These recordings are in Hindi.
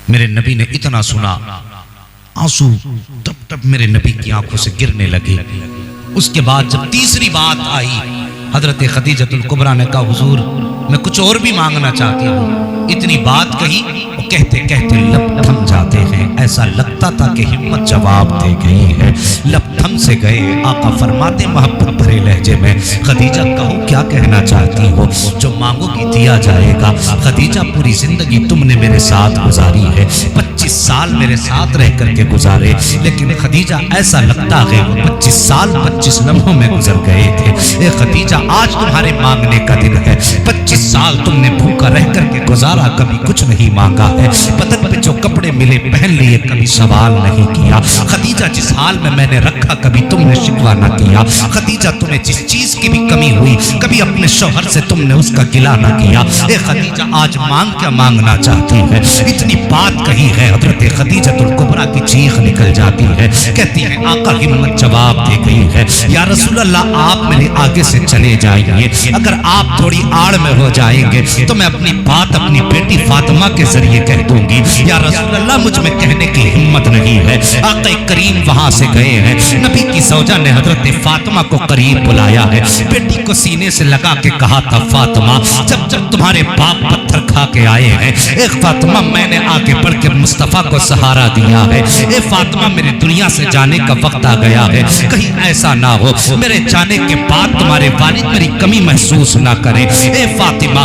मेरे नबी ने इतना सुना, आंसू टप टप मेरे नबी की आंखों से गिरने लगे। उसके बाद जब तीसरी बात आई, हजरत खदीजतुल कुबरा ने कहा, हुजूर मैं कुछ और भी मांगना चाहती हूँ। इतनी बात कही और कहते कहते लब थम जाते हैं। ऐसा लगता था कि हिम्मत जवाब दे गई है, लब थम से गए। आका फरमाते मोहब्बत भरे लहजे में, खदीजा कहो क्या कहना चाहती हो, जो मांगोगी दिया जाएगा। खदीजा पूरी जिंदगी तुमने मेरे साथ गुजारी है, 25 साल मेरे साथ रह करके गुजारे, लेकिन खदीजा ऐसा लगता है 25 साल 25 लम्हों में गुजर गए थे। ए खदीजा आज तुम्हारे मांगने का दिन है। 25 साल तुमने भूखा रह करके गुजारा, कभी कुछ नहीं मांगा है। बदन पे जो कपड़े मिले पहन लिए, कभी सवाल नहीं किया। खदीजा जिस हाल में मैंने रखा, कभी तुमने शिकवा न किया। खदीजा तुम्हें जिस चीज की भी कमी हुई, कभी अपने शौहर से तुमने उसका गिला न किया। ए खदीजा आज मांग क्या मांगना चाहती है। इतनी बात कही है, हजरत खदीजतुल कुबरा की चीख निकल जाती है। कहती है आका हिम्मत जवाब दे गई है, या रसूल अल्लाह आप मेरे आगे से चले जाएंगे, अगर आप थोड़ी आड़ में हो जाएंगे तो मैं अपनी बात अपनी बेटी फातिमा के जरिए कह दूंगी। या रसूल अल्लाह मुझ में कहने की हिम्मत नहीं है। आका करीम वहां से गए हैं, नबी की सौजा ने हजरत फातिमा को करीब बुलाया है, बेटी को सीने से लगा के कहा था, फातिमा जब जब तुम्हारे बाप पत्थर खा के आए हैं, एक फातिमा मैंने आगे बढ़ के मुस्तफा को सहारा दिया है। ए फातिमा मेरे दुनिया से जाने का वक्त आ गया है, कहीं ऐसा ना हो मेरे जाने के बाद तुम्हारे वालिद मेरी कमी महसूस ना करें। ए फातिमा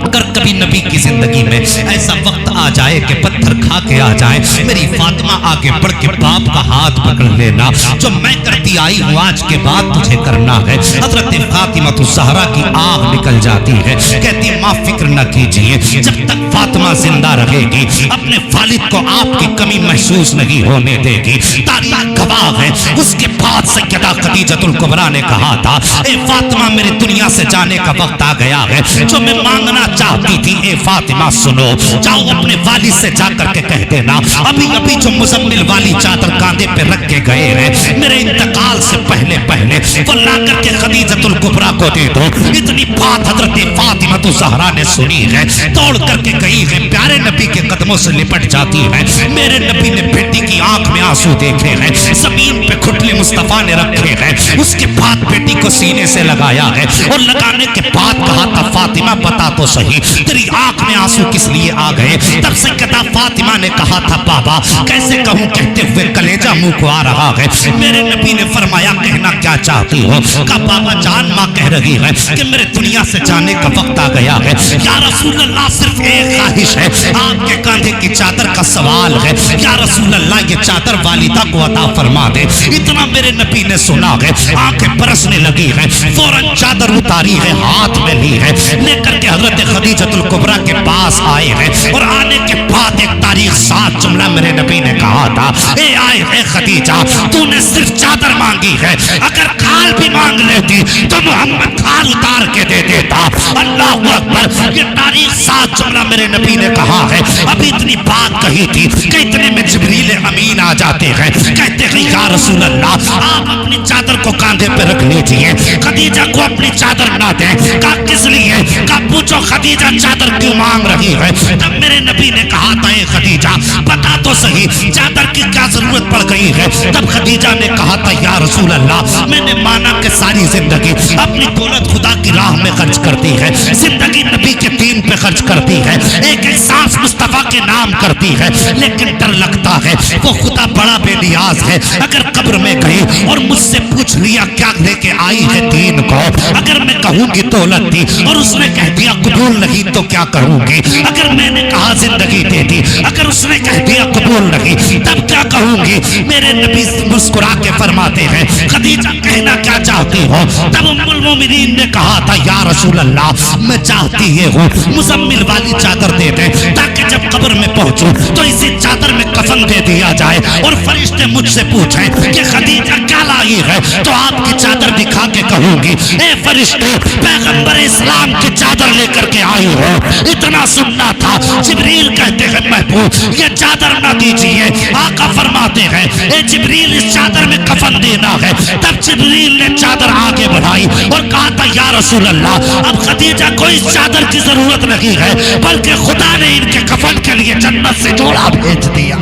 अगर कभी नबी की जिंदगी में ऐसा वक्त आ जाए कि पत्थर खा के आ जाए, मेरी फातिमा आगे बढ़ के बाप का हाथ पकड़ लेना, जो मैं करती आई हूँ आज के बाद तुझे करना है। हजरत फातिमा तो ज़हरा की आग निकल जाती है, कहती माँ फिक्र न कीजिए, जब तक फातिमा जिंदा रहेगी अपने वालिद को आपकी कमी महसूस नहीं होने देगी। तारीख गवाह है। उसके बाद सैयदा खदीजतुल कुबरा ने कहा था, ए फातिमा मेरे दुनिया से जाने का वक्त आ गया है, जो मैं मांगना चाहती थी ए फातिमा सुनो, जाओ अपने वालिद से जाकर के कह देना, अभी अभी जो मुजम्मिल वाली चादर कांधे पे रख के गए हैं, मेरे इंतकाल से पहले पहले वो ला करके खदीजतुल कुबरा को दे दो। इतनी बात हजरत फातिमा तो ज़हरा ने सुनी है, दौड़ करके गई है, प्यारे नबी के कदमों से लिपट जाती है। मेरे नबी ने बेटी की आंख में आंसू देखे हैं, जमीन पे घुटने मुस्तफा ने रखे हैं, उसके बाद बेटी को सीने से लगाया है और लगाने के बाद कहा था, फातिमा बता तो सही तेरी आंख में आंसू किस लिए आ गए। तब सैयदा फातिमा ने कहा था, बाबा कैसे कहूं, कहते हुए कलेजा मुंह को आ रहा है। मेरे नबी ने फरमाया कहना क्या चाहती हो। कहा बाबा जान मां कह रही है कि मेरे दुनिया से जाने का वक्त आ गया है। या रसूल अल्लाह सिर्फ एक ख्वाहिश है, आपके कांधे की चादर का सवाल है। या रसूल अल्लाह ये चादर वालिदा को अता फरमा दे। इतना मेरे नबी ने सुना है, आंखें बरसने लगी है, फौरन चादर उतारी है, हाथ में ली है, लेकर के हजरत खदीजतुल कुबरा के पास आए हैं। और आने के बाद एक तारीख 7 जुमला मेरे नबी ने कहा था, ए आए है खदीजा तूने सिर्फ चादर मांगी है, अगर खाल भी मांग लेती तो मोहम्मद खाल उतार के दे देता। अल्लाह अकबर। ये तारीख 7 जुमला मेरे नबी ने कहा है। अभी इतनी बात कही थी कि इतने में जिब्रील अमीन आ जाते हैं, कहते हैं या रसूल अल्लाह आप अपनी चादर को कांधे पे रख लीजिए, खदीजा को अपनी चादर ना दें। कहा किस लिए? कहा पूछो खदीजा चादर क्यों मांग रही है। तब मेरे नबी ने कहा था, ए खदीजा बता तो सही चादर की क्या जरूरत पड़ गई है। तब खदीजा ने कहा था, या रसूल अल्लाह मैंने माना कि सारी जिंदगी अपनी दौलत खुदा की राह में खर्च करती है, जिंदगी नबी के दीन पे खर्च करती है, एक सांस मुस्तफा के नाम करती है, लेकिन डर लगता है वो खुदा बड़ा बेनियाज है। अगर कब्र में गई और मुझसे पूछ लिया क्या लेके आई है दीन को, अगर मैं कहूंगी दौलत दी और उसने कह दिया कबूल नहीं तो क्या करूंगी। अगर मैंने कहा जिंदगी दे दी, अगर उसने कह दिया कबूल नहीं तब क्या कहूंगी। मेरे नबी मुस्कुरा के फरमाते हैं, खदीजा कहना क्या चाहती हो। तब उम्मुल मोमिनीन ने कहा था, या रसूल अल्लाह मैं चाहती ये हूँ मुजम्मिल वाली चादर दे दे, ताकि जब कब्र में पहुंचूं तो इसी चादर में कफन दे दिया जाए और फरिश्ते मुझसे पूछें कि खदीजा क्या लाई है, तो आपकी चादर दिखा के कहूंगी, ए फरिश्ते पैगंबर इस्लाम की चादर लेकर के आई हो। इतना सुनना था जिब्रील कहते हैं महबूब ये चादर ना दीजिए। आका फरमाते हैं ए जिब्रील इस चादर में कफन देना है। तब जिब्रील ने चादर आगे बढ़ाई और कहा था या रसूल अल्लाह अब खदीजा को इस चादर की जरूरत नहीं है, बल्कि खुदा ने इनके कफन के लिए जन्नत से जोड़ा भेज दिया।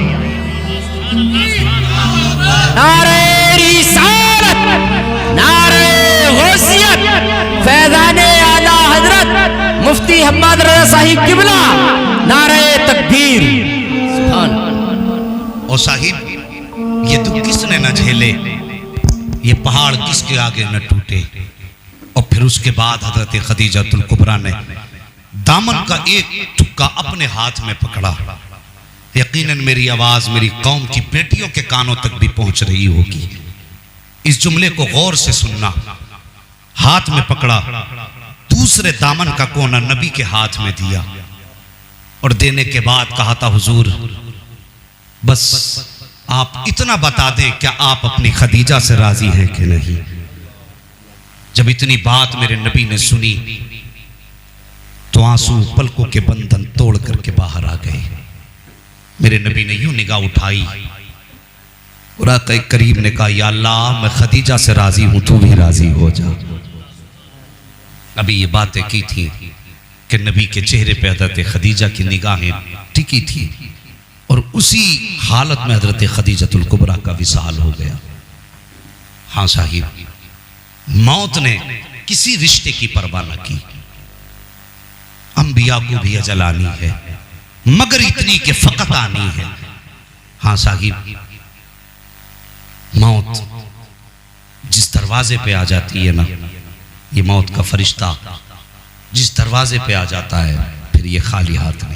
नारे रिसालत, नारे गौसियत, फैज़ाने आला हजरत मुफ्ती हम्माद रज़ा साहिब किबला, नारे तकबीर। सुभान और साहिब ये दुख किसने न झेले, ये पहाड़ किसके आगे न टूटे। और फिर उसके बाद हजरत खदीजतुल कुबरा ने दामन का एक टुक्का अपने हाथ में पकड़ा। यकीनन मेरी आवाज मेरी कौम की बेटियों के कानों तक भी पहुंच रही होगी। इस जुमले को गौर से सुनना। हाथ में पकड़ा, दूसरे दामन का कोना नबी के हाथ में दिया और देने के बाद कहा था हुजूर बस आप इतना बता दें क्या आप अपनी खदीजा से राजी हैं कि नहीं। जब इतनी बात मेरे नबी ने सुनी तो आंसू पलकों के बंधन तोड़ करके बाहर आ गए। मेरे नबी ने यूं निगाह उठाई और आका करीम ने कहा या अल्लाह मैं खदीजा से राजी हूं, तू भी राजी हो जा। अभी ये बातें की थी कि नबी के चेहरे पे हजरत खदीजा की निगाहें टिकी थी और उसी हालत में हजरत खदीजतुल कुबरा का विसाल हो गया। हाँ साहिब, मौत ने किसी रिश्ते की परवाह न की। अंबिया को भी अजल आनी है मगर इतनी के फकत आनी है। हाँ साहिब, मौत जिस दरवाजे पे आ जाती है ना, ये मौत का फरिश्ता जिस दरवाजे पे आ जाता है फिर ये खाली हाथ नहीं।